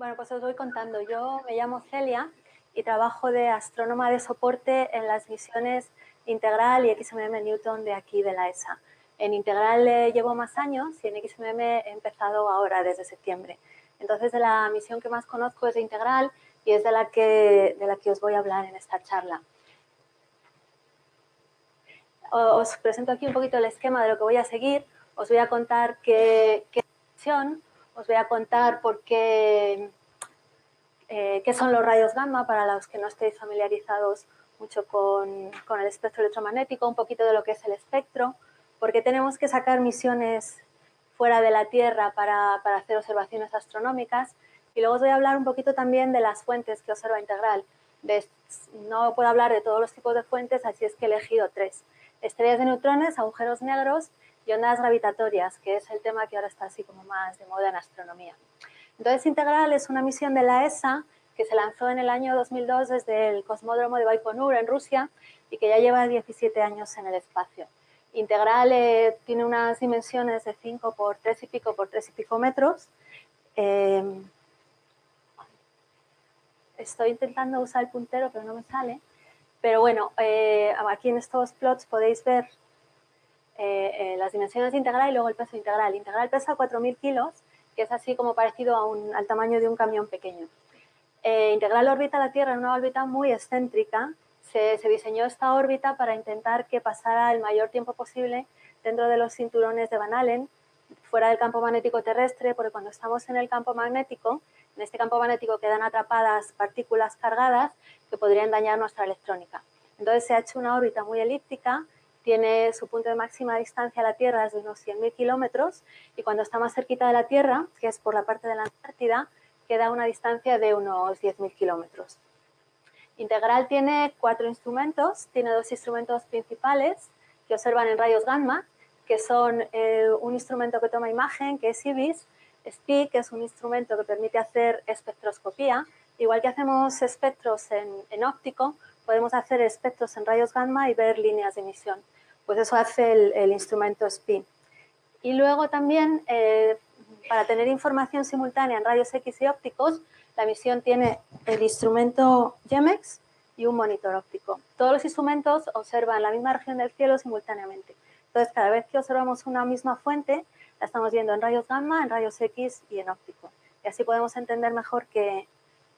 Bueno, pues os voy contando. Yo me llamo Celia y trabajo de astrónoma de soporte en las misiones Integral y XMM Newton de aquí de la ESA. En Integral llevo más años y en XMM he empezado ahora desde septiembre. Entonces, de la misión que más conozco es de Integral y es de la que os voy a hablar en esta charla. Os presento aquí un poquito el esquema de lo que voy a seguir. Os voy a contar qué es la misión, os voy a contar por qué son los rayos gamma, para los que no estéis familiarizados mucho con el espectro electromagnético, un poquito de lo que es el espectro, porque tenemos que sacar misiones fuera de la Tierra para hacer observaciones astronómicas. Y luego os voy a hablar un poquito también de las fuentes que observa Integral. No puedo hablar de todos los tipos de fuentes, así es que he elegido 3. Estrellas de neutrones, agujeros negros y ondas gravitatorias, que es el tema que ahora está así como más de moda en astronomía. Entonces, Integral es una misión de la ESA que se lanzó en el año 2002 desde el cosmódromo de Baikonur en Rusia y que ya lleva 17 años en el espacio. Integral tiene unas dimensiones de 5 por 3 y pico por 3 y pico metros. Estoy intentando usar el puntero, pero no me sale. Pero bueno, aquí en estos plots podéis ver las dimensiones de Integral y luego el peso de Integral. Integral pesa 4.000 kilos, que es así como parecido al tamaño de un camión pequeño. Integral orbita la Tierra en una órbita muy excéntrica. Se diseñó esta órbita para intentar que pasara el mayor tiempo posible dentro de los cinturones de Van Allen, fuera del campo magnético terrestre, porque cuando estamos en el campo magnético, en este campo magnético quedan atrapadas partículas cargadas que podrían dañar nuestra electrónica. Entonces se ha hecho una órbita muy elíptica, tiene su punto de máxima distancia a la Tierra es de unos 100.000 kilómetros y cuando está más cerquita de la Tierra, que es por la parte de la Antártida, queda una distancia de unos 10.000 kilómetros. Integral tiene 4 instrumentos, tiene 2 instrumentos principales que observan en rayos gamma, que son un instrumento que toma imagen, que es IBIS, SPI, que es un instrumento que permite hacer espectroscopía. Igual que hacemos espectros en óptico, podemos hacer espectros en rayos gamma y ver líneas de emisión. Pues eso hace el instrumento SPI. Y luego también, para tener información simultánea en rayos X y ópticos, la misión tiene el instrumento GEMEX y un monitor óptico. Todos los instrumentos observan la misma región del cielo simultáneamente. Entonces, cada vez que observamos una misma fuente, la estamos viendo en rayos gamma, en rayos X y en óptico. Y así podemos entender mejor qué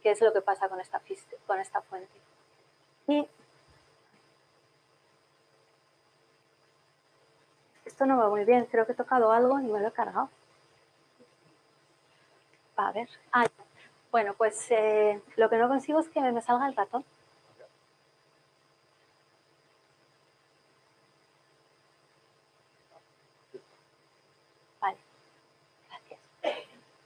es lo que pasa con esta fuente. Y esto no va muy bien, creo que he tocado algo y me lo he cargado. A ver. Bueno, pues lo que no consigo es que me salga el ratón. Vale, gracias.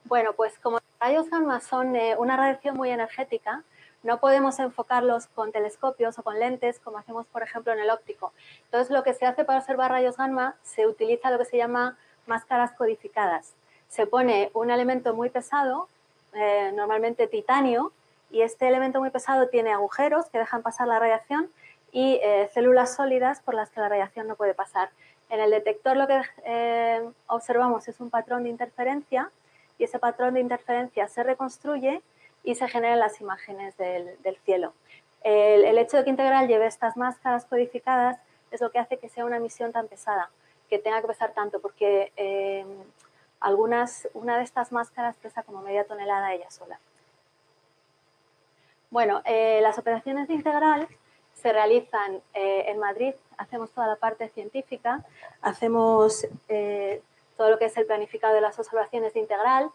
Bueno, pues como los rayos gamma son una radiación muy energética, no podemos enfocarlos con telescopios o con lentes como hacemos, por ejemplo, en el óptico. Entonces, lo que se hace para observar rayos gamma, se utiliza lo que se llama máscaras codificadas. Se pone un elemento muy pesado, normalmente titanio, y este elemento muy pesado tiene agujeros que dejan pasar la radiación y células sólidas por las que la radiación no puede pasar. En el detector lo que observamos es un patrón de interferencia y ese patrón de interferencia se reconstruye y se generan las imágenes del cielo. El hecho de que Integral lleve estas máscaras codificadas es lo que hace que sea una misión tan pesada, que tenga que pesar tanto, porque una de estas máscaras pesa como media tonelada ella sola. Bueno, las operaciones de Integral se realizan en Madrid, hacemos toda la parte científica, hacemos todo lo que es el planificado de las observaciones de Integral.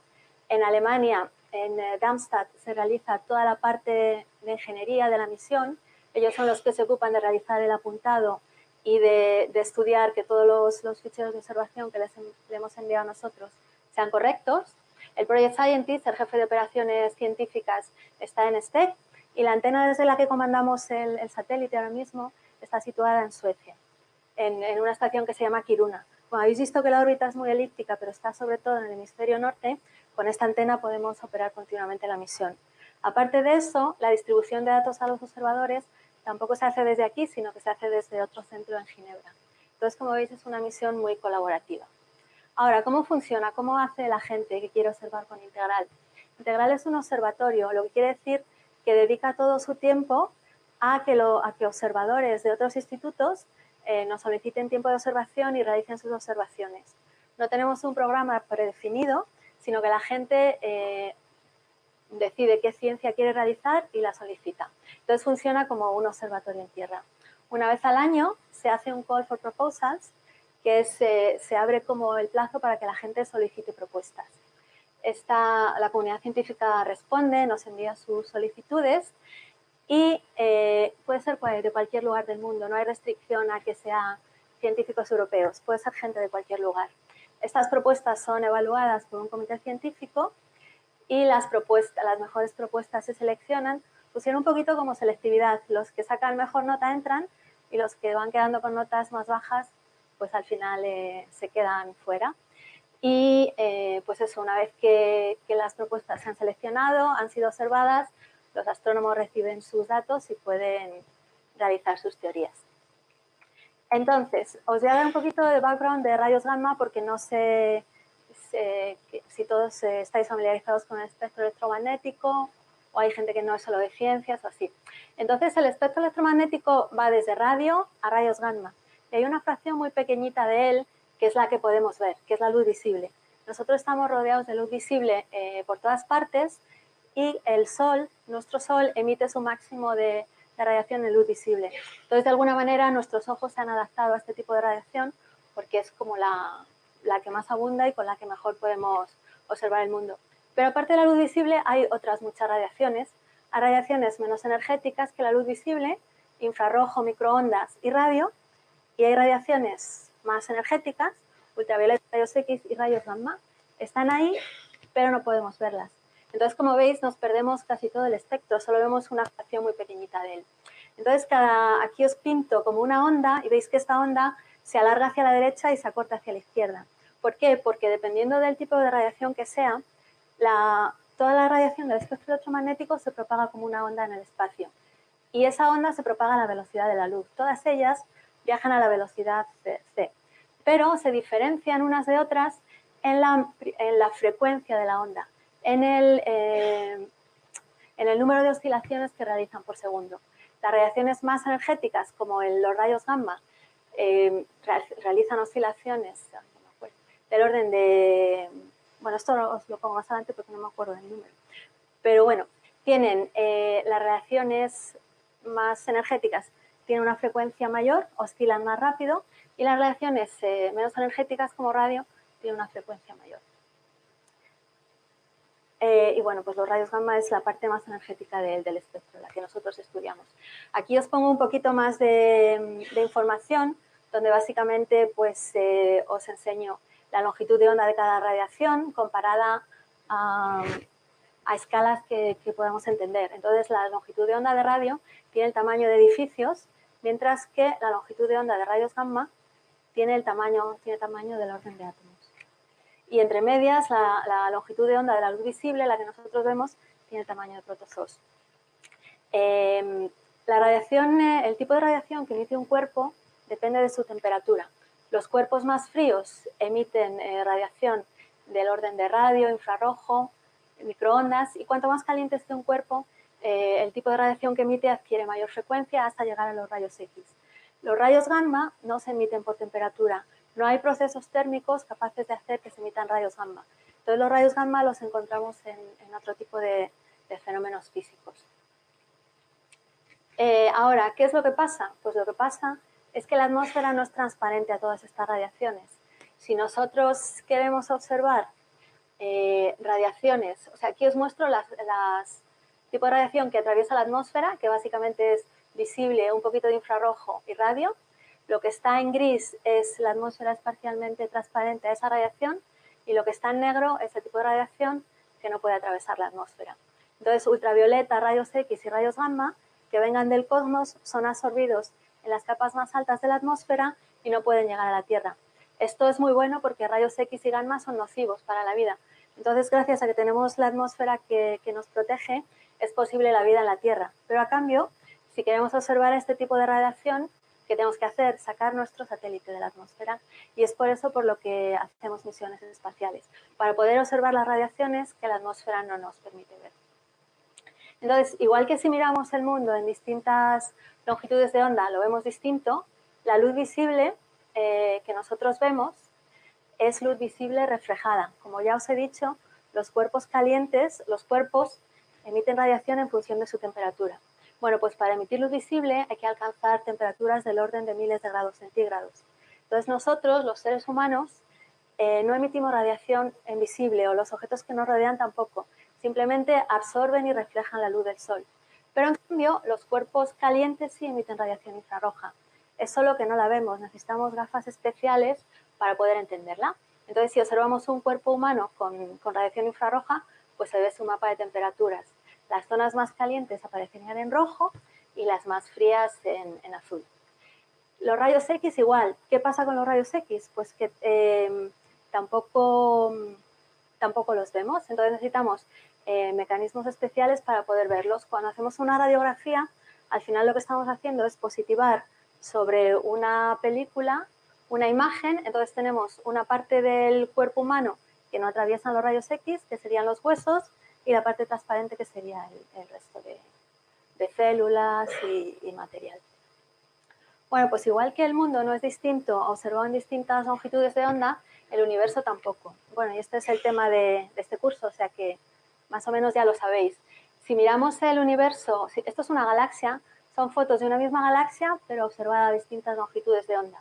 En Alemania, en Darmstadt, se realiza toda la parte de ingeniería de la misión. Ellos son los que se ocupan de realizar el apuntado y de estudiar que todos los ficheros de observación que le hemos enviado a nosotros sean correctos. El Project Scientist, el jefe de operaciones científicas, está en STEC y la antena desde la que comandamos el satélite ahora mismo está situada en Suecia, en una estación que se llama Kiruna. Como habéis visto que la órbita es muy elíptica, pero está sobre todo en el hemisferio norte, con esta antena podemos operar continuamente la misión. Aparte de eso, la distribución de datos a los observadores tampoco se hace desde aquí, sino que se hace desde otro centro en Ginebra. Entonces, como veis, es una misión muy colaborativa. Ahora, ¿cómo funciona? ¿Cómo hace la gente que quiere observar con Integral? Integral es un observatorio, lo que quiere decir que dedica todo su tiempo a que observadores de otros institutos nos soliciten tiempo de observación y realicen sus observaciones. No tenemos un programa predefinido, sino que la gente decide qué ciencia quiere realizar y la solicita. Entonces funciona como un observatorio en tierra. Una vez al año se hace un call for proposals, que se abre como el plazo para que la gente solicite propuestas. La comunidad científica responde, nos envía sus solicitudes y puede ser de cualquier lugar del mundo, no hay restricción a que sean científicos europeos, puede ser gente de cualquier lugar. Estas propuestas son evaluadas por un comité científico y las mejores propuestas se seleccionan, pusieron un poquito como selectividad, los que sacan mejor nota entran y los que van quedando con notas más bajas, pues al final se quedan fuera. Y pues eso, una vez que las propuestas se han seleccionado, han sido observadas, los astrónomos reciben sus datos y pueden realizar sus teorías. Entonces, os voy a dar un poquito de background de rayos gamma porque no sé si todos estáis familiarizados con el espectro electromagnético o hay gente que no es solo de ciencias o así. Entonces, el espectro electromagnético va desde radio a rayos gamma y hay una fracción muy pequeñita de él que es la que podemos ver, que es la luz visible. Nosotros estamos rodeados de luz visible por todas partes y el Sol, nuestro Sol, emite su máximo de radiación en luz visible. Entonces, de alguna manera, nuestros ojos se han adaptado a este tipo de radiación porque es como la que más abunda y con la que mejor podemos observar el mundo. Pero aparte de la luz visible, hay otras muchas radiaciones. Hay radiaciones menos energéticas que la luz visible, infrarrojo, microondas y radio, y hay radiaciones más energéticas, ultravioleta, rayos X y rayos gamma. Están ahí, pero no podemos verlas. Entonces, como veis, nos perdemos casi todo el espectro, solo vemos una fracción muy pequeñita de él. Entonces, aquí os pinto como una onda y veis que esta onda se alarga hacia la derecha y se acorta hacia la izquierda. ¿Por qué? Porque dependiendo del tipo de radiación que sea, toda la radiación del espectro electromagnético se propaga como una onda en el espacio. Y esa onda se propaga a la velocidad de la luz. Todas ellas viajan a la velocidad c. Pero se diferencian unas de otras en la frecuencia de la onda, en el número de oscilaciones que realizan por segundo. Las radiaciones más energéticas, como los rayos gamma, realizan oscilaciones del orden de... Bueno, esto os lo pongo más adelante porque no me acuerdo del número. Pero bueno, tienen las radiaciones más energéticas tienen una frecuencia mayor, oscilan más rápido, y las radiaciones menos energéticas como radio tienen una frecuencia mayor. Y bueno, pues los rayos gamma es la parte más energética del espectro, la que nosotros estudiamos. Aquí os pongo un poquito más de información, donde básicamente pues, os enseño la longitud de onda de cada radiación comparada a escalas que podamos entender. Entonces, la longitud de onda de radio tiene el tamaño de edificios, mientras que la longitud de onda de rayos gamma tiene tamaño del orden de átomos. Y entre medias, la longitud de onda de la luz visible, la que nosotros vemos, tiene el tamaño de protozoos. La radiación, el tipo de radiación que emite un cuerpo depende de su temperatura. Los cuerpos más fríos emiten radiación del orden de radio, infrarrojo, microondas, y cuanto más caliente esté un cuerpo, el tipo de radiación que emite adquiere mayor frecuencia hasta llegar a los rayos X. Los rayos gamma no se emiten por temperatura. No hay procesos térmicos capaces de hacer que se emitan rayos gamma. Entonces, los rayos gamma los encontramos en otro tipo de fenómenos físicos. Ahora, ¿qué es lo que pasa? Pues lo que pasa es que la atmósfera no es transparente a todas estas radiaciones. Si nosotros queremos observar radiaciones, o sea, aquí os muestro las tipos de radiación que atraviesa la atmósfera, que básicamente es visible, un poquito de infrarrojo y radio. Lo que está en gris es la atmósfera es parcialmente transparente a esa radiación y lo que está en negro es el tipo de radiación que no puede atravesar la atmósfera. Entonces, ultravioleta, rayos X y rayos gamma que vengan del cosmos son absorbidos en las capas más altas de la atmósfera y no pueden llegar a la Tierra. Esto es muy bueno porque rayos X y gamma son nocivos para la vida. Entonces, gracias a que tenemos la atmósfera que nos protege, es posible la vida en la Tierra. Pero a cambio, si queremos observar este tipo de radiación, que tenemos que hacer, sacar nuestro satélite de la atmósfera, y es por eso por lo que hacemos misiones espaciales, para poder observar las radiaciones que la atmósfera no nos permite ver. Entonces, igual que si miramos el mundo en distintas longitudes de onda, lo vemos distinto, la luz visible que nosotros vemos es luz visible reflejada. Como ya os he dicho, los cuerpos calientes, los cuerpos emiten radiación en función de su temperatura. Bueno, pues para emitir luz visible hay que alcanzar temperaturas del orden de miles de grados centígrados. Entonces nosotros, los seres humanos, no emitimos radiación invisible, o los objetos que nos rodean tampoco. Simplemente absorben y reflejan la luz del sol. Pero en cambio, los cuerpos calientes sí emiten radiación infrarroja. Es solo que no la vemos, necesitamos gafas especiales para poder entenderla. Entonces, si observamos un cuerpo humano con radiación infrarroja, pues se ve su mapa de temperaturas. Las zonas más calientes aparecerían en rojo y las más frías en azul. Los rayos X igual. ¿Qué pasa con los rayos X? Pues que tampoco los vemos, entonces necesitamos mecanismos especiales para poder verlos. Cuando hacemos una radiografía, al final lo que estamos haciendo es positivar sobre una película una imagen, entonces tenemos una parte del cuerpo humano que no atraviesan los rayos X, que serían los huesos, y la parte transparente que sería el resto de células y material. Bueno, pues igual que el mundo no es distinto, observado en distintas longitudes de onda, el universo tampoco. Bueno, y este es el tema de este curso, o sea que más o menos ya lo sabéis. Si miramos el universo, esto es una galaxia, son fotos de una misma galaxia, pero observada a distintas longitudes de onda.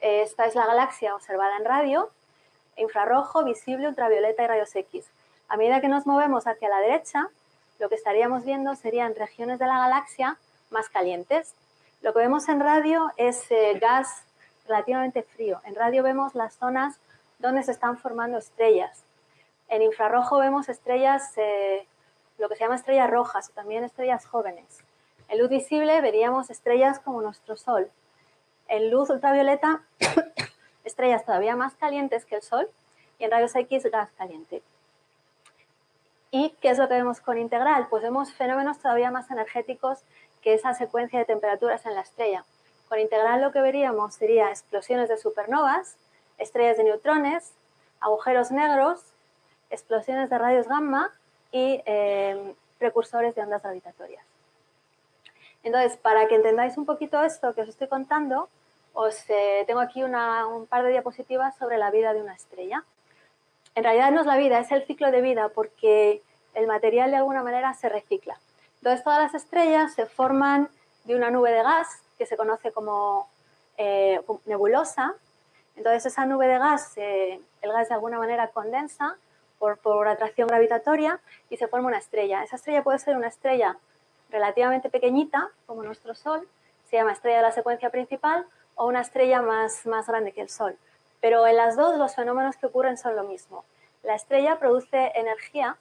Esta es la galaxia observada en radio, infrarrojo, visible, ultravioleta y rayos X. A medida que nos movemos hacia la derecha, lo que estaríamos viendo serían regiones de la galaxia más calientes. Lo que vemos en radio es gas relativamente frío. En radio vemos las zonas donde se están formando estrellas. En infrarrojo vemos estrellas, lo que se llama estrellas rojas, o también estrellas jóvenes. En luz visible veríamos estrellas como nuestro Sol. En luz ultravioleta, estrellas todavía más calientes que el Sol, y en rayos X, gas caliente. ¿Y qué es lo que vemos con integral? Pues vemos fenómenos todavía más energéticos que esa secuencia de temperaturas en la estrella. Con integral lo que veríamos sería explosiones de supernovas, estrellas de neutrones, agujeros negros, explosiones de rayos gamma y precursores de ondas gravitatorias. Entonces, para que entendáis un poquito esto que os estoy contando, os tengo aquí un par de diapositivas sobre la vida de una estrella. En realidad no es la vida, es el ciclo de vida, porque el material de alguna manera se recicla. Entonces todas las estrellas se forman de una nube de gas que se conoce como nebulosa. Entonces esa nube de gas, el gas de alguna manera condensa por atracción gravitatoria y se forma una estrella. Esa estrella puede ser una estrella relativamente pequeñita, como nuestro Sol, se llama estrella de la secuencia principal, o una estrella más grande que el Sol. Pero en las dos los fenómenos que ocurren son lo mismo. La estrella produce energía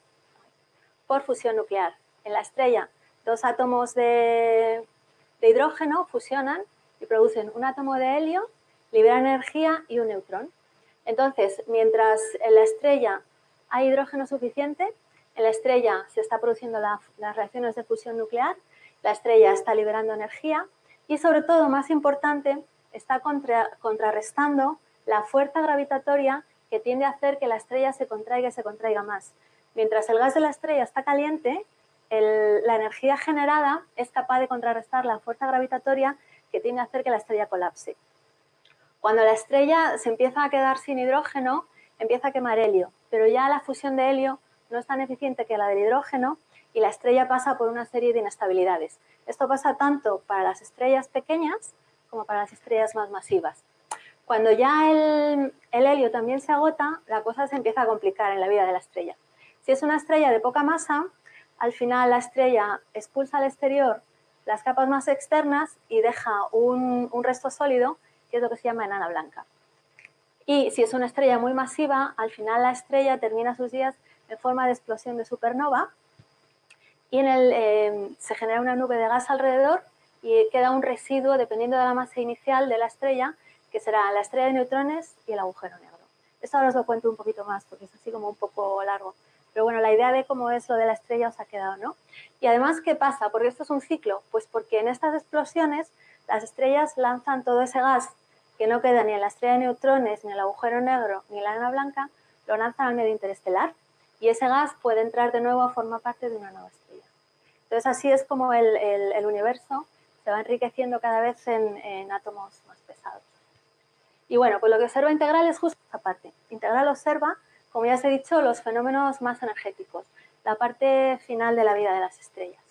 por fusión nuclear. En la estrella, dos átomos de hidrógeno fusionan y producen un átomo de helio, liberan energía y un neutrón. Entonces, mientras en la estrella hay hidrógeno suficiente, en la estrella se está produciendo las reacciones de fusión nuclear, la estrella está liberando energía y, sobre todo, más importante, está contrarrestando la fuerza gravitatoria que tiende a hacer que la estrella se contraiga y se contraiga más. Mientras el gas de la estrella está caliente, la energía generada es capaz de contrarrestar la fuerza gravitatoria que tiende a hacer que la estrella colapse. Cuando la estrella se empieza a quedar sin hidrógeno, empieza a quemar helio, pero ya la fusión de helio no es tan eficiente que la del hidrógeno y la estrella pasa por una serie de inestabilidades. Esto pasa tanto para las estrellas pequeñas como para las estrellas más masivas. Cuando ya el helio también se agota, la cosa se empieza a complicar en la vida de la estrella. Si es una estrella de poca masa, al final la estrella expulsa al exterior las capas más externas y deja un resto sólido, que es lo que se llama enana blanca. Y si es una estrella muy masiva, al final la estrella termina sus días en forma de explosión de supernova y se genera una nube de gas alrededor y queda un residuo dependiendo de la masa inicial de la estrella, que será la estrella de neutrones y el agujero negro. Esto ahora os lo cuento un poquito más porque es así como un poco largo. Pero bueno, la idea de cómo es lo de la estrella os ha quedado, ¿no? Y además, ¿qué pasa? Porque esto es un ciclo. Pues porque en estas explosiones Las estrellas lanzan todo ese gas que no queda ni en la estrella de neutrones, ni en el agujero negro, ni en la enana blanca, lo lanzan al medio interestelar y ese gas puede entrar de nuevo a formar parte de una nueva estrella. Entonces así es como el universo se va enriqueciendo cada vez en átomos más pesados. Y bueno, pues lo que observa Integral es justo esta parte. Integral observa, como ya os he dicho, los fenómenos más energéticos, la parte final de la vida de las estrellas.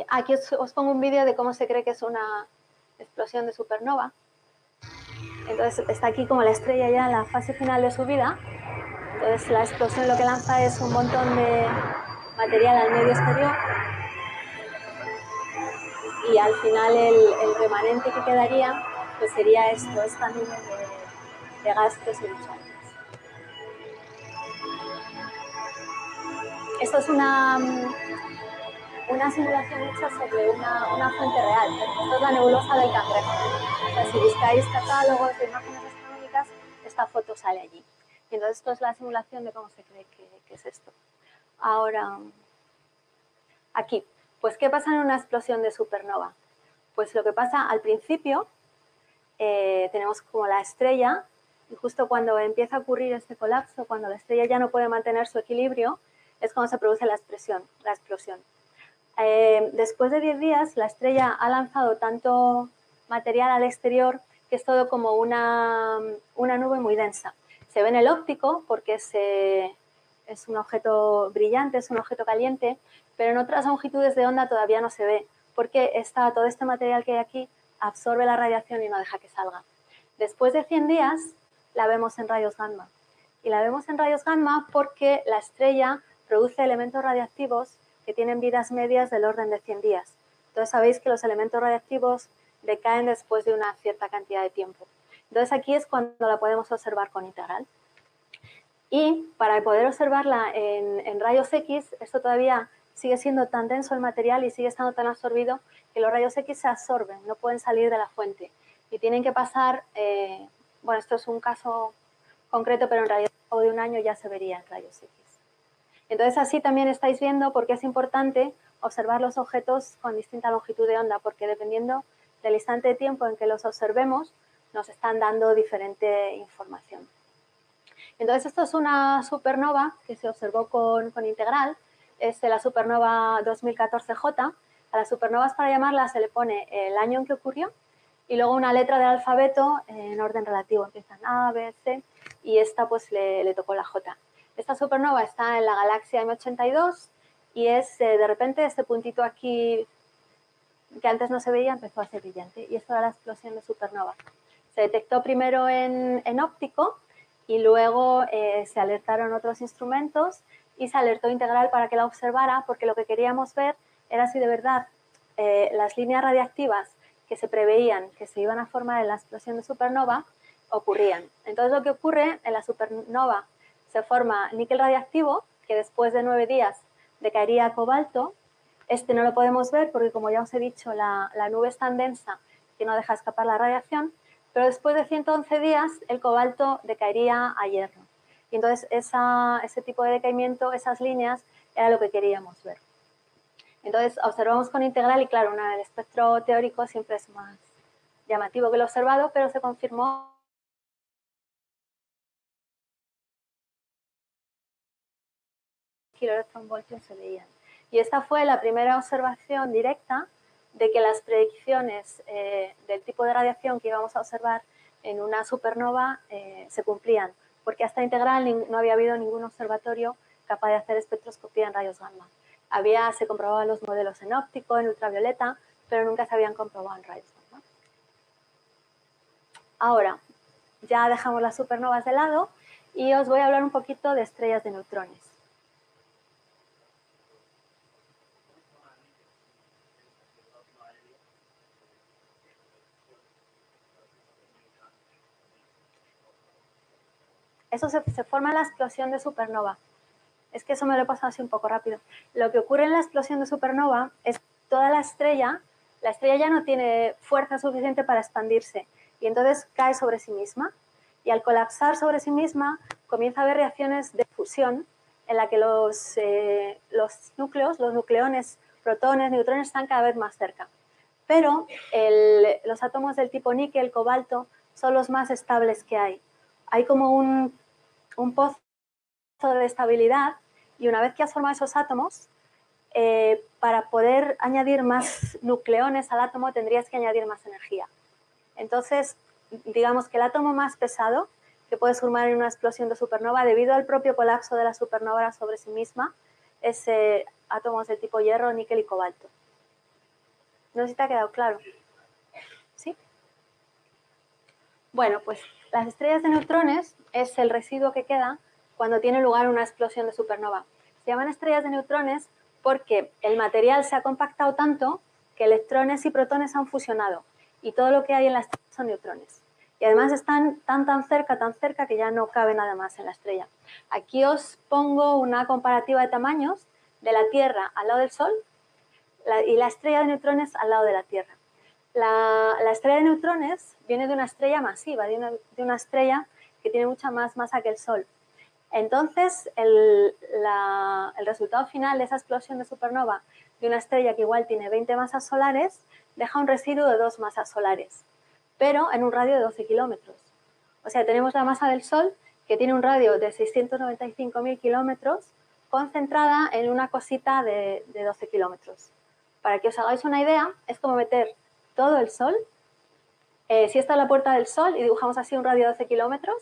Aquí os pongo un vídeo de cómo se cree que es una explosión de supernova. Entonces está aquí como la estrella ya en la fase final de su vida. Entonces la explosión lo que lanza es un montón de material al medio exterior y al final el remanente que quedaría pues sería esto, esta nube de gas que os he dicho antes. Esto es una simulación hecha sobre una fuente real. Esto es la nebulosa del Cangrejo. O sea, si buscáis catálogos de imágenes astronómicas, esta foto sale allí. Y entonces esto es la simulación de cómo se cree que es esto. Ahora, aquí, pues ¿qué pasa en una explosión de supernova? Pues lo que pasa al principio, tenemos como la estrella, y justo cuando empieza a ocurrir este colapso, cuando la estrella ya no puede mantener su equilibrio, es cuando se produce la explosión. Después de 10 días, la estrella ha lanzado tanto material al exterior que es todo como una nube muy densa. Se ve en el óptico porque es un objeto brillante, es un objeto caliente, pero en otras longitudes de onda todavía no se ve porque todo este material que hay aquí absorbe la radiación y no deja que salga. Después de 100 días, la vemos en rayos gamma. Y la vemos en rayos gamma porque la estrella produce elementos radiactivos que tienen vidas medias del orden de 100 días. Entonces sabéis que los elementos radiactivos decaen después de una cierta cantidad de tiempo. Entonces aquí es cuando la podemos observar con Integral. Y para poder observarla en rayos X, esto todavía sigue siendo tan denso el material y sigue estando tan absorbido que los rayos X se absorben, no pueden salir de la fuente. Y tienen que pasar, bueno, esto es un caso concreto, pero en realidad al cabo de un año ya se vería en rayos X. Entonces así también estáis viendo por qué es importante observar los objetos con distinta longitud de onda, porque dependiendo del instante de tiempo en que los observemos, nos están dando diferente información. Entonces esto es una supernova que se observó con Integral, es la supernova 2014J. A las supernovas, para llamarlas, se le pone el año en que ocurrió y luego una letra del alfabeto en orden relativo, empiezan A, B, C, y esta pues le tocó la J. Esta supernova está en la galaxia M82 y es de repente este puntito aquí que antes no se veía empezó a ser brillante y esto era la explosión de supernova. Se detectó primero en óptico y luego se alertaron otros instrumentos y se alertó Integral para que la observara porque lo que queríamos ver era si de verdad las líneas radiactivas que se preveían que se iban a formar en la explosión de supernova ocurrían. Entonces lo que ocurre en la supernova se forma níquel radiactivo que después de 9 días decaería a cobalto. Este no lo podemos ver porque, como ya os he dicho, la nube es tan densa que no deja escapar la radiación, pero después de 111 días el cobalto decaería a hierro. Y entonces ese tipo de decaimiento, esas líneas, era lo que queríamos ver. Entonces observamos con Integral y claro, el espectro teórico siempre es más llamativo que lo observado, pero se confirmó kiloelectronvoltios se veían. Y esta fue la primera observación directa de que las predicciones del tipo de radiación que íbamos a observar en una supernova se cumplían, porque hasta Integral no había habido ningún observatorio capaz de hacer espectroscopía en rayos gamma. Se comprobaban los modelos en óptico, en ultravioleta, pero nunca se habían comprobado en rayos gamma. Ahora, ya dejamos las supernovas de lado y os voy a hablar un poquito de estrellas de neutrones. Eso se forma en la explosión de supernova. Es que eso me lo he pasado así un poco rápido. Lo que ocurre en la explosión de supernova es que toda la estrella ya no tiene fuerza suficiente para expandirse y entonces cae sobre sí misma. Y al colapsar sobre sí misma comienza a haber reacciones de fusión en la que los núcleos, los nucleones, protones, neutrones están cada vez más cerca. pero los átomos del tipo níquel, cobalto, son los más estables que hay. Hay como un pozo de estabilidad y una vez que has formado esos átomos, para poder añadir más nucleones al átomo tendrías que añadir más energía. Entonces, digamos que el átomo más pesado que puedes formar en una explosión de supernova, debido al propio colapso de la supernova sobre sí misma, es átomos del tipo hierro, níquel y cobalto. No sé si te ha quedado claro. ¿Sí? Bueno, pues las estrellas de neutrones es el residuo que queda cuando tiene lugar una explosión de supernova. Se llaman estrellas de neutrones porque el material se ha compactado tanto que electrones y protones han fusionado y todo lo que hay en la estrella son neutrones. Y además están tan cerca que ya no cabe nada más en la estrella. Aquí os pongo una comparativa de tamaños de la Tierra al lado del Sol y la estrella de neutrones al lado de la Tierra. La estrella de neutrones viene de una estrella masiva, de una estrella que tiene mucha más masa que el Sol. Entonces, el resultado final de esa explosión de supernova de una estrella que igual tiene 20 masas solares, deja un residuo de 2 masas solares, pero en un radio de 12 kilómetros. O sea, tenemos la masa del Sol, que tiene un radio de 695.000 kilómetros, concentrada en una cosita de 12 kilómetros. Para que os hagáis una idea, es como meter todo el Sol. Si esta es la puerta del Sol y dibujamos así un radio de 12 kilómetros,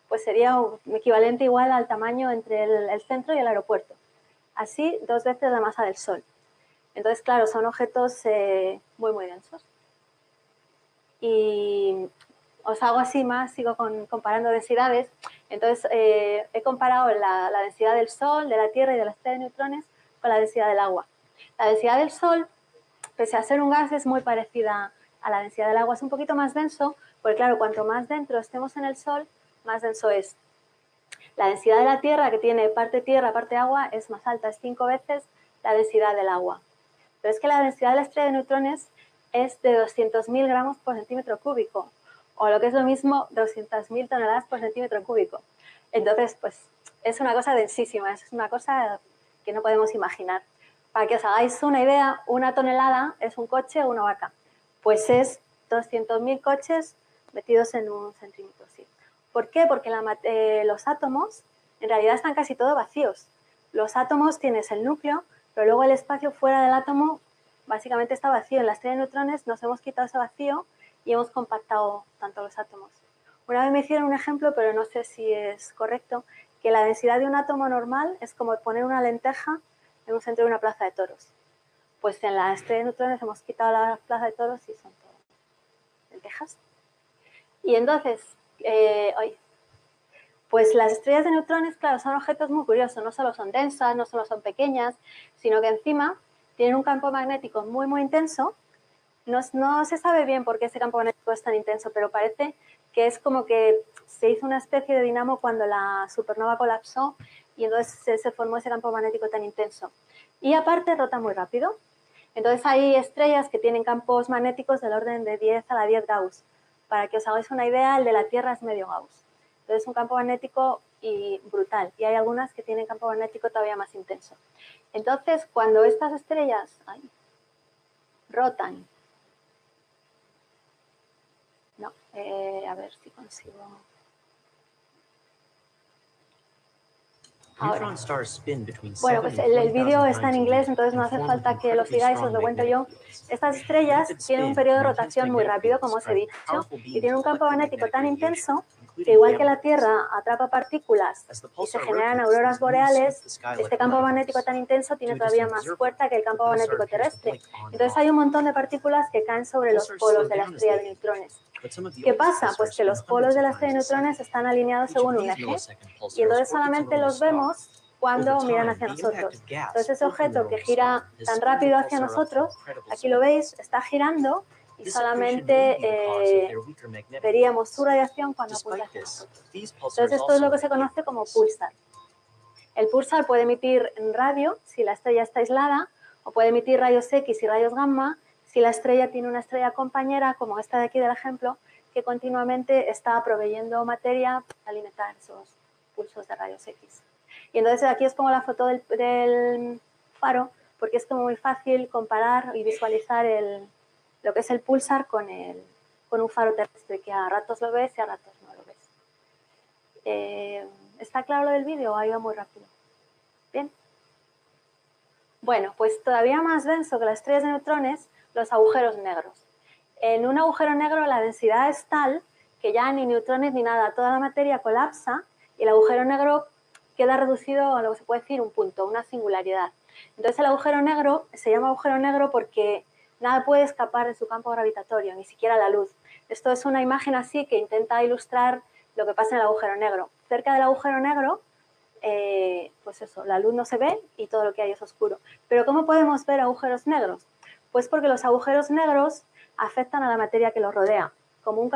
pues sería un equivalente igual al tamaño entre el centro y el aeropuerto. Así, 2 veces la masa del Sol. Entonces, claro, son objetos muy densos. Y os hago así más, sigo comparando densidades. Entonces, he comparado la densidad del Sol, de la Tierra y de la estrella de neutrones con la densidad del agua. La densidad del Sol, pese a ser un gas, es muy parecida a la densidad del agua. Es un poquito más denso, porque claro, cuanto más dentro estemos en el Sol, más denso es. La densidad de la Tierra, que tiene parte tierra, parte agua, es más alta, es 5 veces la densidad del agua. Pero es que la densidad de la estrella de neutrones es de 200.000 gramos por centímetro cúbico, o lo que es lo mismo, 200.000 toneladas por centímetro cúbico. Entonces, pues, es una cosa densísima, es una cosa que no podemos imaginar. Para que os hagáis una idea, una tonelada es un coche o una vaca. Pues es 200.000 coches metidos en un centímetro, sí. ¿Por qué? Porque los átomos en realidad están casi todos vacíos. Los átomos tienes el núcleo, pero luego el espacio fuera del átomo básicamente está vacío. En la estrella de neutrones nos hemos quitado ese vacío y hemos compactado tanto los átomos. Una vez me hicieron un ejemplo, pero no sé si es correcto, que la densidad de un átomo normal es como poner una lenteja en un centro de una plaza de toros. Pues en la estrella de neutrones hemos quitado la plaza de toros y son todas lentejas. Y entonces, pues las estrellas de neutrones, claro, son objetos muy curiosos. No solo son densas, no solo son pequeñas, sino que encima tienen un campo magnético muy intenso. No se sabe bien por qué ese campo magnético es tan intenso, pero parece que es como que se hizo una especie de dinamo cuando la supernova colapsó y entonces se formó ese campo magnético tan intenso. Y aparte rota muy rápido. Entonces hay estrellas que tienen campos magnéticos del orden de 10 a la 10 Gauss. Para que os hagáis una idea, el de la Tierra es medio Gauss. Entonces es un campo magnético brutal. Y hay algunas que tienen campo magnético todavía más intenso. Entonces, cuando estas estrellas rotan, a ver si consigo. Ahora. Bueno, pues el vídeo está en inglés, entonces no hace falta que lo sigáis, os lo cuento yo. Estas estrellas tienen un periodo de rotación muy rápido, como os he dicho, y tienen un campo magnético tan intenso que igual que la Tierra atrapa partículas y se generan auroras boreales, este campo magnético tan intenso tiene todavía más fuerza que el campo magnético terrestre. Entonces hay un montón de partículas que caen sobre los polos de la estrella de neutrones. ¿Qué pasa? Pues que los polos de la estrella de neutrones están alineados según un eje y entonces solamente los vemos cuando miran hacia nosotros. Entonces ese objeto que gira tan rápido hacia nosotros, aquí lo veis, está girando y solamente veríamos su radiación cuando apunta hacia nosotros. Entonces esto es lo que se conoce como pulsar. El pulsar puede emitir radio si la estrella está aislada o puede emitir rayos X y rayos gamma si la estrella tiene una estrella compañera, como esta de aquí del ejemplo, que continuamente está proveyendo materia para alimentar esos pulsos de rayos X. Y entonces aquí os pongo la foto del faro, porque es como muy fácil comparar y visualizar el lo que es el pulsar con un faro terrestre, que a ratos lo ves y a ratos no lo ves. ¿Está claro lo del vídeo o ha ido muy rápido? Bien. Bueno, pues todavía más denso que las estrellas de neutrones, los agujeros negros. En un agujero negro la densidad es tal que ya ni neutrones ni nada, toda la materia colapsa y el agujero negro queda reducido a lo que se puede decir un punto, una singularidad. Entonces el agujero negro se llama agujero negro porque nada puede escapar de su campo gravitatorio, ni siquiera la luz. Esto es una imagen así que intenta ilustrar lo que pasa en el agujero negro. Cerca del agujero negro, pues eso, la luz no se ve y todo lo que hay es oscuro. Pero ¿cómo podemos ver agujeros negros? Pues porque los agujeros negros afectan a la materia que los rodea. Como un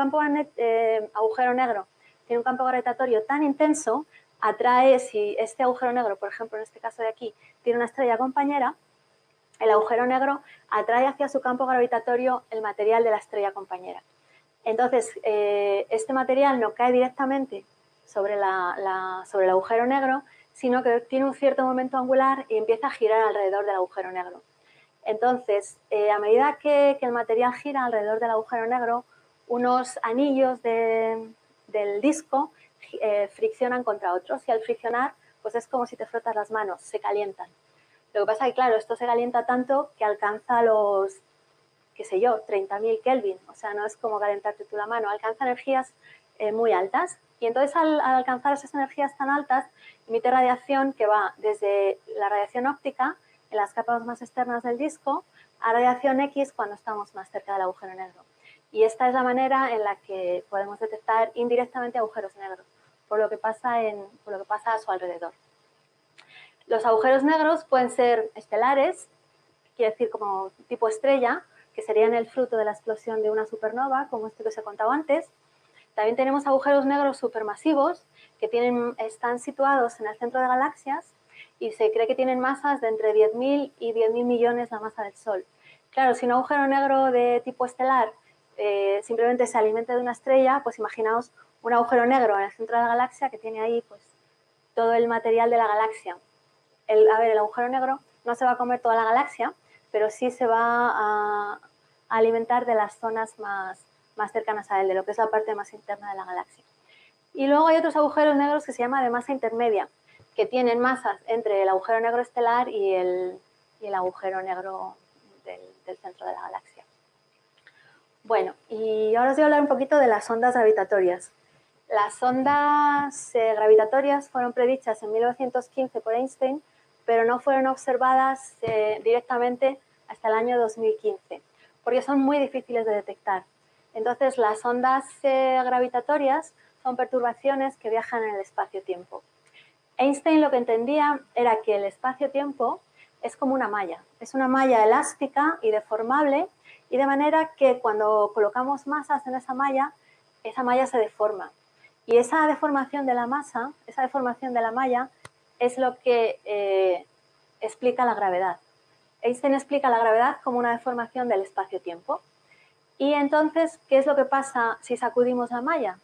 agujero negro tiene un campo gravitatorio tan intenso, atrae, si este agujero negro, por ejemplo, en este caso de aquí, tiene una estrella compañera, el agujero negro atrae hacia su campo gravitatorio el material de la estrella compañera. Entonces, este material no cae directamente sobre el agujero negro, sino que tiene un cierto momento angular y empieza a girar alrededor del agujero negro. Entonces, a medida que el material gira alrededor del agujero negro, unos anillos del disco friccionan contra otros y al friccionar, pues es como si te frotas las manos, se calientan. Lo que pasa es que, claro, esto se calienta tanto que alcanza los, qué sé yo, 30.000 Kelvin. O sea, no es como calentarte tú la mano, alcanza energías muy altas. Y entonces al alcanzar esas energías tan altas, emite radiación que va desde la radiación óptica, en las capas más externas del disco, a radiación X cuando estamos más cerca del agujero negro. Y esta es la manera en la que podemos detectar indirectamente agujeros negros, por lo que pasa a su alrededor. Los agujeros negros pueden ser estelares, quiere decir como tipo estrella, que serían el fruto de la explosión de una supernova, como este que os he contado antes. También tenemos agujeros negros supermasivos, que están situados en el centro de galaxias y se cree que tienen masas de entre 10.000 y 10.000 millones la masa del Sol. Claro, si un agujero negro de tipo estelar simplemente se alimenta de una estrella, pues imaginaos un agujero negro en el centro de la galaxia que tiene ahí pues, todo el material de la galaxia. El agujero negro no se va a comer toda la galaxia, pero sí se va a alimentar de las zonas más cercanas a él, de lo que es la parte más interna de la galaxia. Y luego hay otros agujeros negros que se llaman de masa intermedia, que tienen masas entre el agujero negro estelar y el agujero negro del centro de la galaxia. Bueno, y ahora os voy a hablar un poquito de las ondas gravitatorias. Las ondas gravitatorias fueron predichas en 1915 por Einstein, pero no fueron observadas directamente hasta el año 2015, porque son muy difíciles de detectar. Entonces, las ondas gravitatorias son perturbaciones que viajan en el espacio-tiempo. Einstein lo que entendía era que el espacio-tiempo es como una malla. Es una malla elástica y deformable, y de manera que cuando colocamos masas en esa malla se deforma. Y esa deformación de la masa, esa deformación de la malla, es lo que explica la gravedad. Einstein explica la gravedad como una deformación del espacio-tiempo. Y entonces, ¿qué es lo que pasa si sacudimos la malla?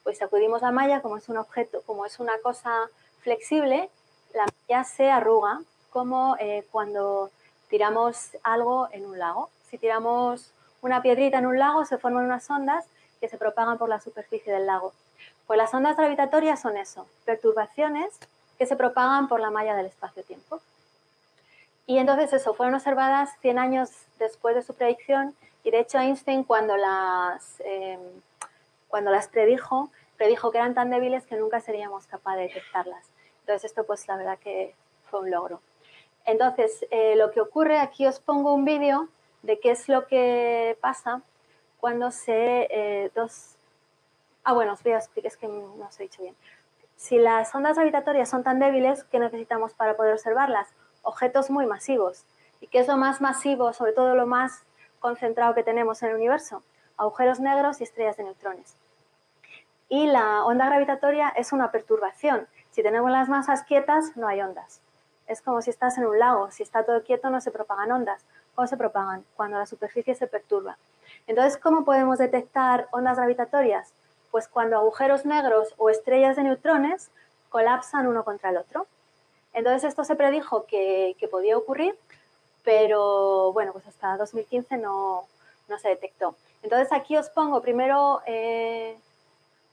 Pues sacudimos la malla, como es un objeto, como es una cosa flexible, la malla se arruga, como cuando tiramos algo en un lago. Si tiramos una piedrita en un lago, se forman unas ondas que se propagan por la superficie del lago. Pues las ondas gravitatorias son eso, perturbaciones que se propagan por la malla del espacio-tiempo. Y entonces eso, fueron observadas 100 años después de su predicción, y de hecho Einstein cuando las predijo que eran tan débiles que nunca seríamos capaces de detectarlas. Entonces esto pues la verdad que fue un logro. Entonces lo que ocurre, aquí os pongo un vídeo de qué es lo que pasa cuando os voy a explicar, es que no os he dicho bien. Si las ondas gravitatorias son tan débiles, ¿qué necesitamos para poder observarlas? Objetos muy masivos. ¿Y qué es lo más masivo, sobre todo lo más concentrado que tenemos en el universo? Agujeros negros y estrellas de neutrones. Y la onda gravitatoria es una perturbación. Si tenemos las masas quietas, no hay ondas. Es como si estás en un lago. Si está todo quieto, no se propagan ondas. ¿Cómo se propagan? Cuando la superficie se perturba. Entonces, ¿cómo podemos detectar ondas gravitatorias? Pues cuando agujeros negros o estrellas de neutrones colapsan uno contra el otro. Entonces esto se predijo que podía ocurrir, pero bueno, pues hasta 2015 no no se detectó. Entonces aquí os pongo primero,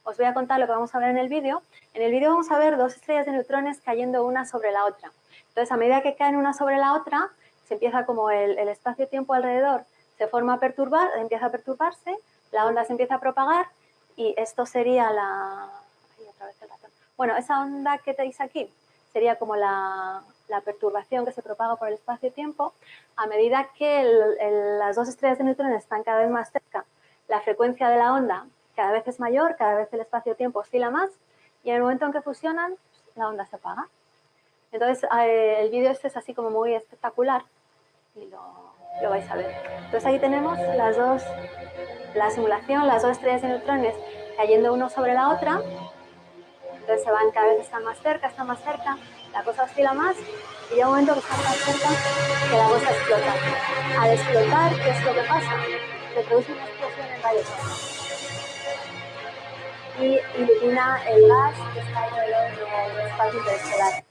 os voy a contar lo que vamos a ver en el vídeo. En el vídeo vamos a ver dos estrellas de neutrones cayendo una sobre la otra. Entonces a medida que caen una sobre la otra, se empieza como el espacio-tiempo alrededor se forma a perturbar, empieza a perturbarse, la onda se empieza a propagar y esto sería la... Ay, otra vez el ratón. Bueno, esa onda que tenéis aquí sería como la perturbación que se propaga por el espacio-tiempo. A medida que las dos estrellas de neutrones están cada vez más cerca, la frecuencia de la onda cada vez es mayor, cada vez el espacio-tiempo oscila más y en el momento en que fusionan, la onda se apaga. Entonces, el vídeo este es así como muy espectacular y lo vais a ver. Entonces ahí tenemos la simulación, las dos estrellas de neutrones cayendo uno sobre la otra. Entonces se van, cada vez están más cerca, la cosa oscila más y llega un momento que están tan cerca que la cosa explota. Al explotar, ¿qué es lo que pasa? Se produce una explosión en rayos y ilumina el gas que está alrededor del espacio interestelar.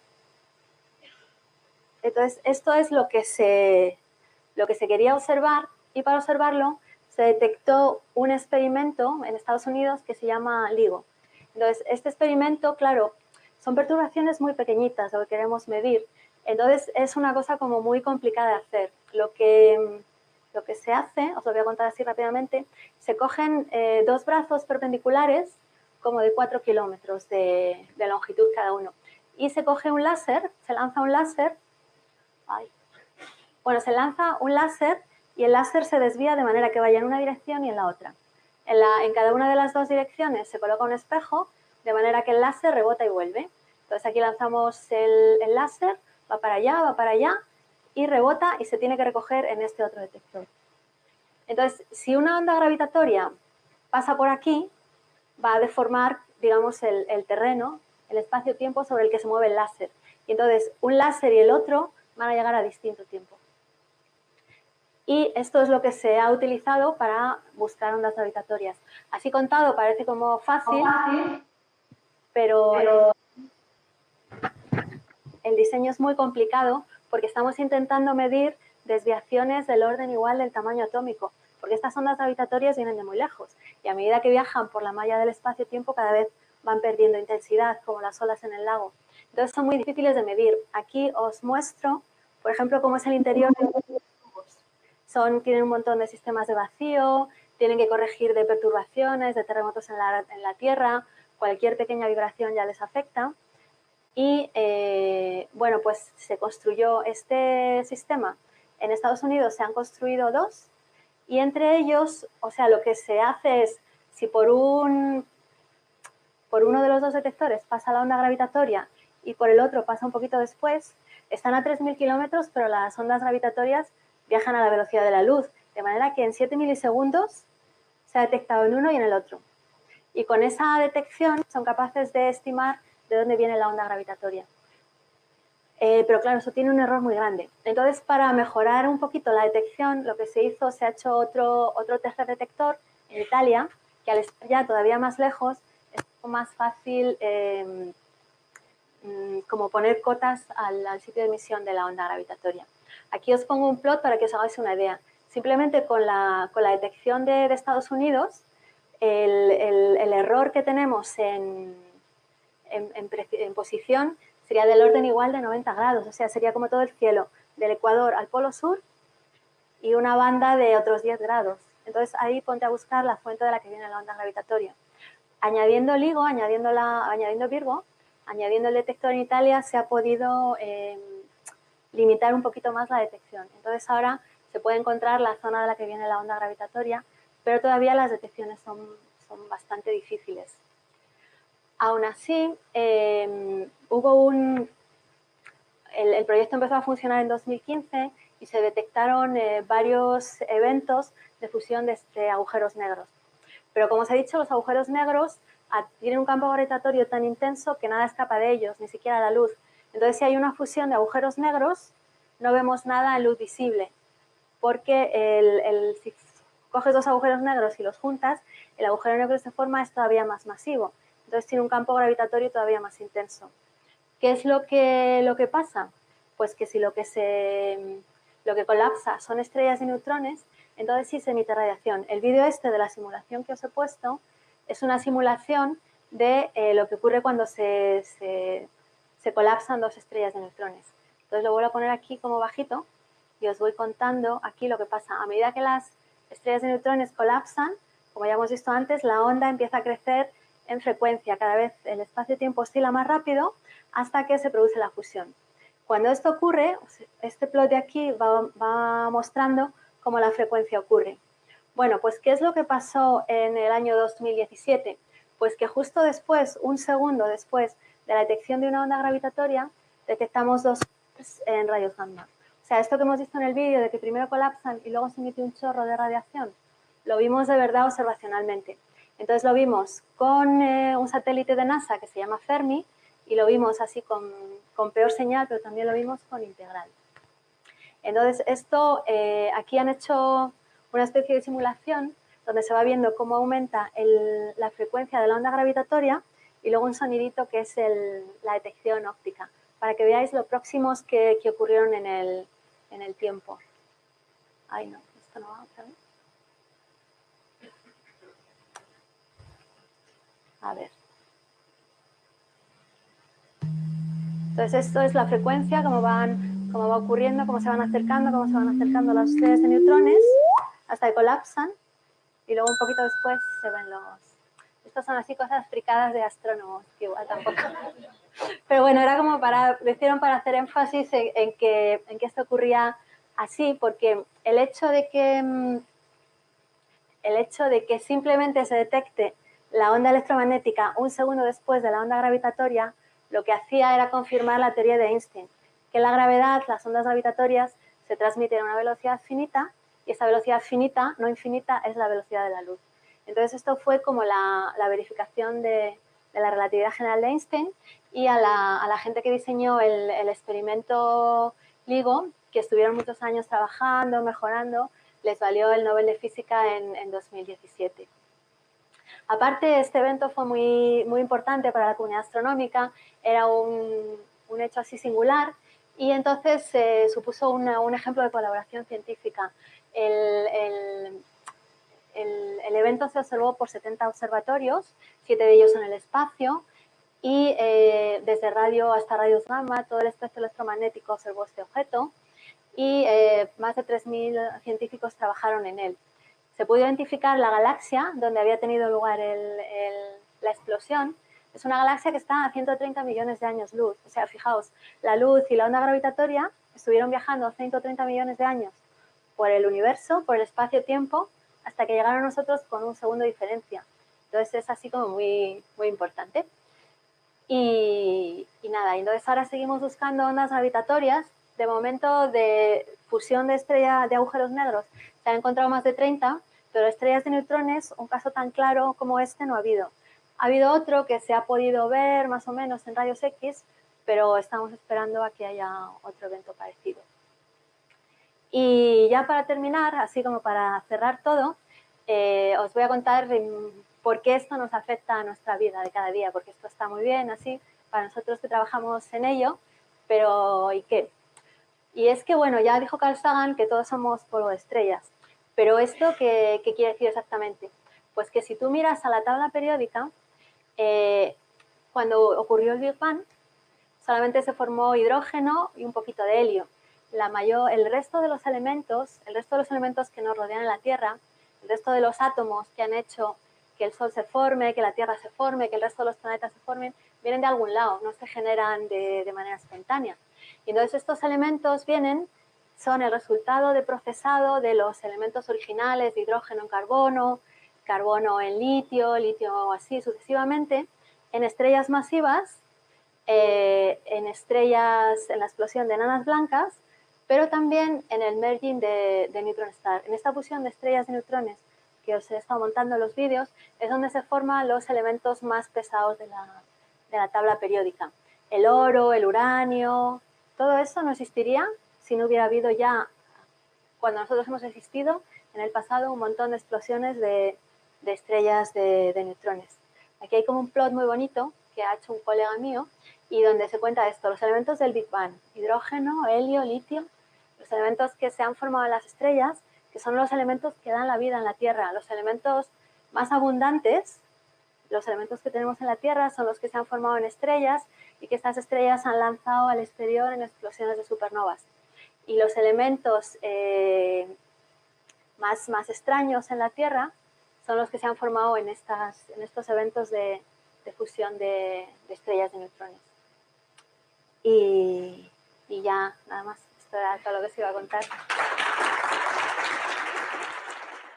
Entonces, esto es lo que se quería observar y para observarlo se detectó un experimento en Estados Unidos que se llama LIGO. Entonces, este experimento, claro, son perturbaciones muy pequeñitas lo que queremos medir. Entonces, es una cosa como muy complicada de hacer. Lo que se hace, os lo voy a contar así rápidamente, se cogen dos brazos perpendiculares como de 4 kilómetros de longitud cada uno. Y se coge un láser, se lanza un láser. Bueno, se lanza un láser y el láser se desvía de manera que vaya en una dirección y en la otra. En cada una de las dos direcciones se coloca un espejo, de manera que el láser rebota y vuelve. Entonces aquí lanzamos el láser, va para allá y rebota y se tiene que recoger en este otro detector. Entonces, si una onda gravitatoria pasa por aquí, va a deformar, digamos, el terreno, el espacio-tiempo sobre el que se mueve el láser. Y entonces, un láser y el otro van a llegar a distinto tiempo. Y esto es lo que se ha utilizado para buscar ondas gravitatorias. Así contado parece como fácil, pero el diseño es muy complicado porque estamos intentando medir desviaciones del orden igual del tamaño atómico, porque estas ondas gravitatorias vienen de muy lejos y a medida que viajan por la malla del espacio-tiempo cada vez van perdiendo intensidad, como las olas en el lago. Entonces son muy difíciles de medir. Aquí os muestro, por ejemplo, cómo es el interior de los tubos. Tienen un montón de sistemas de vacío, tienen que corregir de perturbaciones, de terremotos en la Tierra, cualquier pequeña vibración ya les afecta. Y bueno, pues se construyó este sistema. En Estados Unidos se han construido dos y entre ellos, o sea, lo que se hace es, si por uno de los dos detectores pasa la onda gravitatoria y por el otro pasa un poquito después, están a 3.000 kilómetros, pero las ondas gravitatorias viajan a la velocidad de la luz, de manera que en 7 milisegundos se ha detectado en uno y en el otro. Y con esa detección son capaces de estimar de dónde viene la onda gravitatoria. Pero claro, eso tiene un error muy grande. Entonces, para mejorar un poquito la detección, lo que se hizo, se ha hecho otro tercer detector en Italia, que al estar ya todavía más lejos, es un poco más fácil como poner cotas al sitio de emisión de la onda gravitatoria. Aquí os pongo un plot para que os hagáis una idea. Simplemente con la detección de Estados Unidos, el error que tenemos en posición sería del orden igual de 90 grados, o sea, sería como todo el cielo, del Ecuador al Polo Sur y una banda de otros 10 grados. Entonces ahí ponte a buscar la fuente de la que viene la onda gravitatoria. Añadiendo LIGO, añadiendo Virgo, añadiendo el detector en Italia, se ha podido limitar un poquito más la detección. Entonces ahora se puede encontrar la zona de la que viene la onda gravitatoria, pero todavía las detecciones son bastante difíciles. Aún así, el proyecto empezó a funcionar en 2015 y se detectaron varios eventos de fusión de agujeros negros. Pero como os he dicho, los agujeros negros tienen un campo gravitatorio tan intenso que nada escapa de ellos, ni siquiera la luz. Entonces, si hay una fusión de agujeros negros, no vemos nada en luz visible, porque si coges dos agujeros negros y los juntas, el agujero negro que se forma es todavía más masivo. Entonces tiene un campo gravitatorio todavía más intenso. ¿Qué es lo que pasa? Pues que si lo que colapsa son estrellas de neutrones, entonces sí se emite radiación. El vídeo este de la simulación que os he puesto es una simulación de lo que ocurre cuando se colapsan dos estrellas de neutrones. Entonces lo vuelvo a poner aquí como bajito y os voy contando aquí lo que pasa. A medida que las estrellas de neutrones colapsan, como ya hemos visto antes, la onda empieza a crecer en frecuencia. Cada vez el espacio-tiempo oscila más rápido hasta que se produce la fusión. Cuando esto ocurre, este plot de aquí va mostrando cómo la frecuencia ocurre. Bueno, pues ¿qué es lo que pasó en el año 2017? Pues que justo después, un segundo después de la detección de una onda gravitatoria, detectamos dos en rayos gamma. O sea, esto que hemos visto en el vídeo de que primero colapsan y luego se emite un chorro de radiación, lo vimos de verdad observacionalmente. Entonces lo vimos con un satélite de NASA que se llama Fermi y lo vimos así con peor señal, pero también lo vimos con integral. Entonces esto, aquí han hecho una especie de simulación donde se va viendo cómo aumenta la frecuencia de la onda gravitatoria y luego un sonidito que es la detección óptica, para que veáis lo próximos que ocurrieron en el tiempo. Ay, no, esto no va otra vez. A ver. Entonces esto es la frecuencia, cómo va ocurriendo, cómo se van acercando las estrellas de neutrones hasta que colapsan y luego un poquito después se ven los... Estas son así cosas fricadas de astrónomos, que igual tampoco... Pero bueno, era como para hacer énfasis en que esto ocurría así, porque el hecho de que simplemente se detecte la onda electromagnética un segundo después de la onda gravitatoria, lo que hacía era confirmar la teoría de Einstein, que en la gravedad las ondas gravitatorias se transmiten a una velocidad finita y esa velocidad finita, no infinita, es la velocidad de la luz. Entonces esto fue como la verificación de la relatividad general de Einstein y a la gente que diseñó el experimento LIGO, que estuvieron muchos años trabajando, mejorando, les valió el Nobel de Física en 2017. Aparte, este evento fue muy importante para la comunidad astronómica, era un hecho así singular y entonces supuso un ejemplo de colaboración científica. El evento se observó por 70 observatorios, 7 de ellos en el espacio, y desde radio hasta rayos gamma, todo el espectro electromagnético observó este objeto y más de 3.000 científicos trabajaron en él. Se pudo identificar la galaxia donde había tenido lugar la explosión. Es una galaxia que está a 130 millones de años luz. O sea, fijaos, la luz y la onda gravitatoria estuvieron viajando 130 millones de años por el universo, por el espacio-tiempo, hasta que llegaron a nosotros con un segundo de diferencia. Entonces es así como muy importante. Y nada, entonces ahora seguimos buscando ondas gravitatorias. De momento, de fusión de estrellas de agujeros negros se han encontrado más de 30, pero estrellas de neutrones, un caso tan claro como este no ha habido. Ha habido otro que se ha podido ver más o menos en rayos X, pero estamos esperando a que haya otro evento parecido. Y ya para terminar, así como para cerrar todo, os voy a contar por qué esto nos afecta a nuestra vida de cada día, porque esto está muy bien así para nosotros que trabajamos en ello, pero ¿y qué? Y es que, bueno, ya dijo Carl Sagan que todos somos polvo de estrellas, pero ¿esto qué quiere decir exactamente? Pues que si tú miras a la tabla periódica, cuando ocurrió el Big Bang, solamente se formó hidrógeno y un poquito de helio. El resto de los elementos que nos rodean en la Tierra, el resto de los átomos que han hecho que el Sol se forme, que la Tierra se forme, que el resto de los planetas se formen, vienen de algún lado, no se generan de manera espontánea. Y entonces estos elementos son el resultado de procesado de los elementos originales de hidrógeno en carbono, carbono en litio, litio así sucesivamente, en estrellas masivas, en la explosión de enanas blancas, pero también en el merging de neutron star. En esta fusión de estrellas de neutrones que os he estado montando en los vídeos es donde se forman los elementos más pesados de la tabla periódica. El oro, el uranio, todo eso no existiría si no hubiera habido ya, cuando nosotros hemos existido, en el pasado un montón de explosiones de estrellas de neutrones. Aquí hay como un plot muy bonito que ha hecho un colega mío y donde se cuenta esto, los elementos del Big Bang, hidrógeno, helio, litio, los elementos que se han formado en las estrellas que son los elementos que dan la vida en la Tierra. Los elementos más abundantes, los elementos que tenemos en la Tierra, son los que se han formado en estrellas y que estas estrellas han lanzado al exterior en explosiones de supernovas. Y los elementos más extraños en la Tierra son los que se han formado en estos eventos de fusión de estrellas de neutrones. Y ya, nada más. Esto era todo lo que se iba a contar.